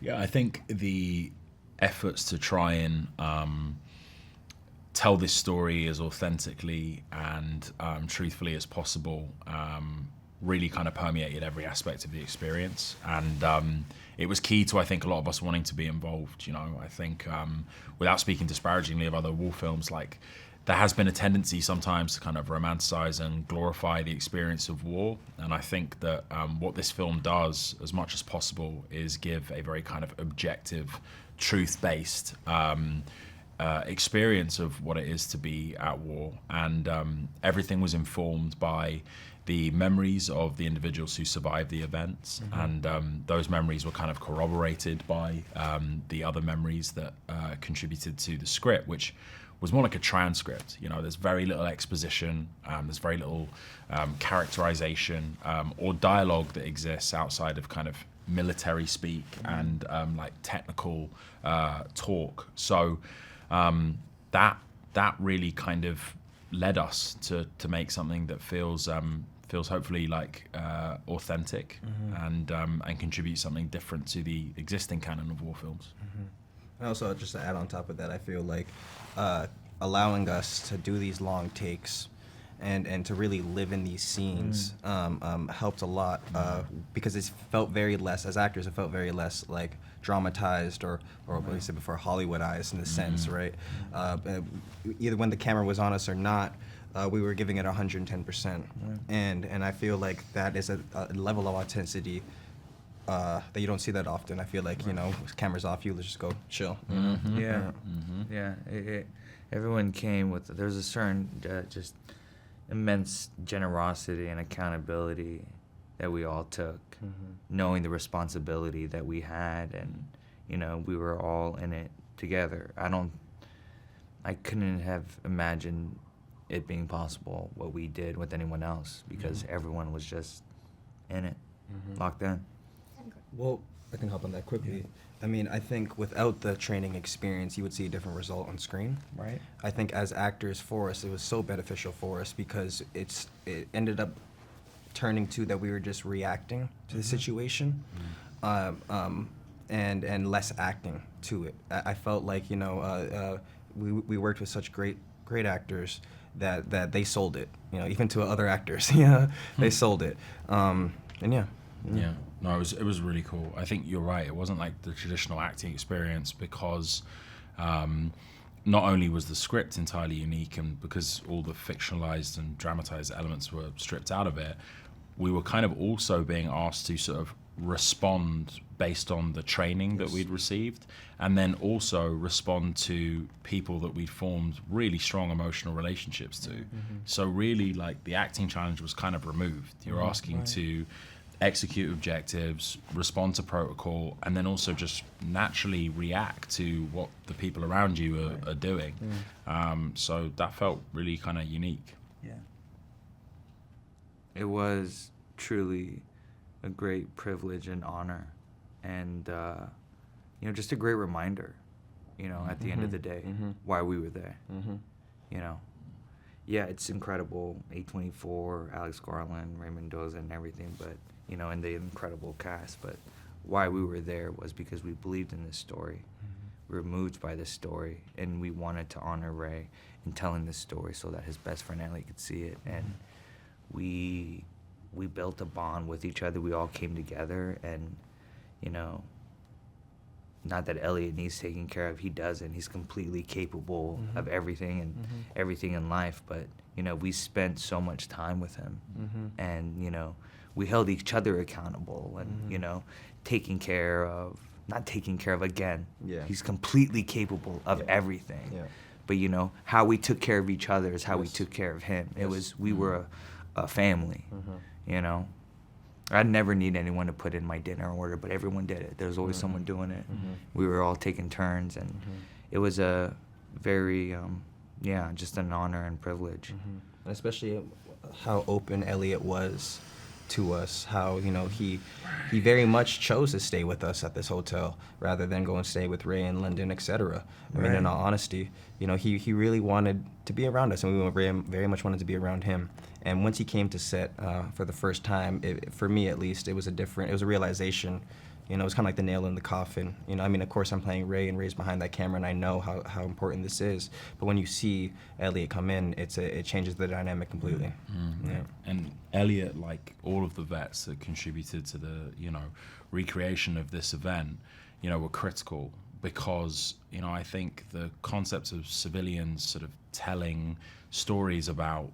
Yeah, I think the efforts to try and tell this story as authentically and truthfully as possible really kind of permeated every aspect of the experience. And it was key to, I think, a lot of us wanting to be involved. You know, I think without speaking disparagingly of other war films, like there has been a tendency sometimes to kind of romanticize and glorify the experience of war. And I think that what this film does, as much as possible, is give a very kind of objective, truth-based experience of what it is to be at war. And everything was informed by the memories of the individuals who survived the events. And those memories were kind of corroborated by the other memories that contributed to the script, which was more like a transcript. You know, there's very little exposition, there's very little characterization or dialogue that exists outside of kind of military speak and like technical talk. So that really kind of led us to make something that feels hopefully like authentic and contributes something different to the existing canon of war films. And also, just to add on top of that, I feel like allowing us to do these long takes and to really live in these scenes helped a lot because it felt very less, as actors, it felt very less like dramatized or what you said before, Hollywoodized in a sense, right? Either when the camera was on us or not, we were giving it 110%. And I feel like that is a level of authenticity that you don't see that often. I feel like, you know, cameras off, you just go chill. Yeah. Everyone came with, there's a certain just immense generosity and accountability that we all took, knowing the responsibility that we had, and, you know, we were all in it together. I couldn't have imagined it being possible, what we did with anyone else, because everyone was just in it, locked in. Well, I can hop on that quickly. I mean, I think without the training experience, you would see a different result on screen. Right. I think as actors for us, it was so beneficial for us because it ended up turning to that we were just reacting to the situation, and less acting to it. I felt like, you know, we worked with such great actors that they sold it. You know, even to other actors, they sold it. And yeah. No, it was really cool. I think you're right. It wasn't like the traditional acting experience because not only was the script entirely unique, and because all the fictionalized and dramatized elements were stripped out of it, we were kind of also being asked to sort of respond based on the training that we'd received, and then also respond to people that we'd formed really strong emotional relationships to. So really, like, the acting challenge was kind of removed. You're asking to execute objectives, respond to protocol, and then also just naturally react to what the people around you are doing. So that felt really kind of unique. Yeah. It was truly a great privilege and honor, and you know, just a great reminder, you know, at the end of the day, why we were there. You know, yeah, it's incredible, A24, Alex Garland, Ray Mendoza, and everything, but, you know, and the incredible cast, but why we were there was because we believed in this story. We were moved by this story, and we wanted to honor Ray in telling this story so that his best friend Ellie could see it, and we built a bond with each other. We all came together, and, you know, not that Elliot needs taking care of, he doesn't. He's completely capable of everything and everything in life, but, you know, we spent so much time with him, and, you know, we held each other accountable, and, you know, not taking care of again. He's completely capable of everything. But, you know, how we took care of each other is how we took care of him. It was, we were a family, you know. I'd never need anyone to put in my dinner order, but everyone did it. There was always someone doing it. We were all taking turns, and it was a very, just an honor and privilege. And especially how open Elliot was to us, how, you know, he very much chose to stay with us at this hotel rather than go and stay with Ray in London, etc. I mean, in all honesty, you know, he really wanted to be around us, and we very much wanted to be around him. And once he came to set for the first time, for me at least, it was a realization You know, it's kind of like the nail in the coffin. You know, I mean, of course, I'm playing Ray, and Ray's behind that camera, and I know how important this is. But when you see Elliot come in, it changes the dynamic completely. Yeah. And Elliot, like all of the vets that contributed to the, you know, recreation of this event, you know, were critical because, you know, I think the concept of civilians sort of telling stories about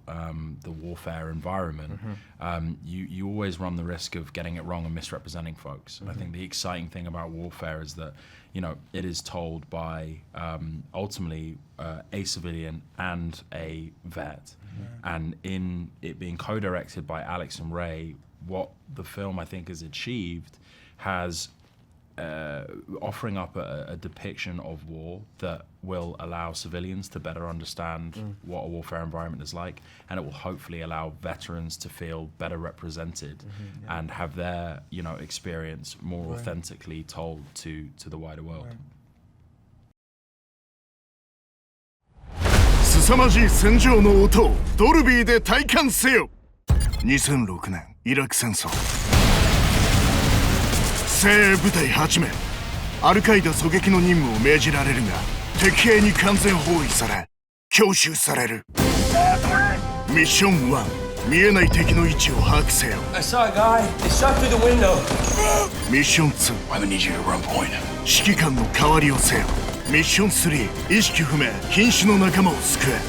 the warfare environment, you always run the risk of getting it wrong and misrepresenting folks. And I think the exciting thing about warfare is that, you know, it is told by ultimately a civilian and a vet. And in it being co-directed by Alex and Ray, what the film I think has achieved has offering up a depiction of war that will allow civilians to better understand what a warfare environment is like, and it will hopefully allow veterans to feel better represented and have their, you know, experience more authentically told to the wider world. 凄まじい戦場の音をドルビーで体感せよ。2006年イラク戦争。精鋭部隊8名、アルカイダ狙撃の任務を命じられるが、敵兵に完全包囲され、強襲される。ミッション1、見えない敵の位置を把握せよ。ミッション2、指揮官の代わりをせよ。ミッション3、意識不明、瀕死の仲間を救え。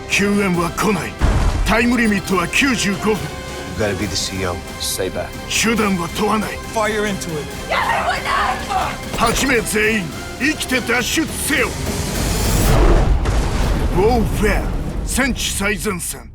救援は来ない。タイムリミットは95分。You gotta be the CEO. Stay back. 手段は問わない。Fire into it. 8名全員生きて脱出せよ。ウォーフェア、戦地最前線。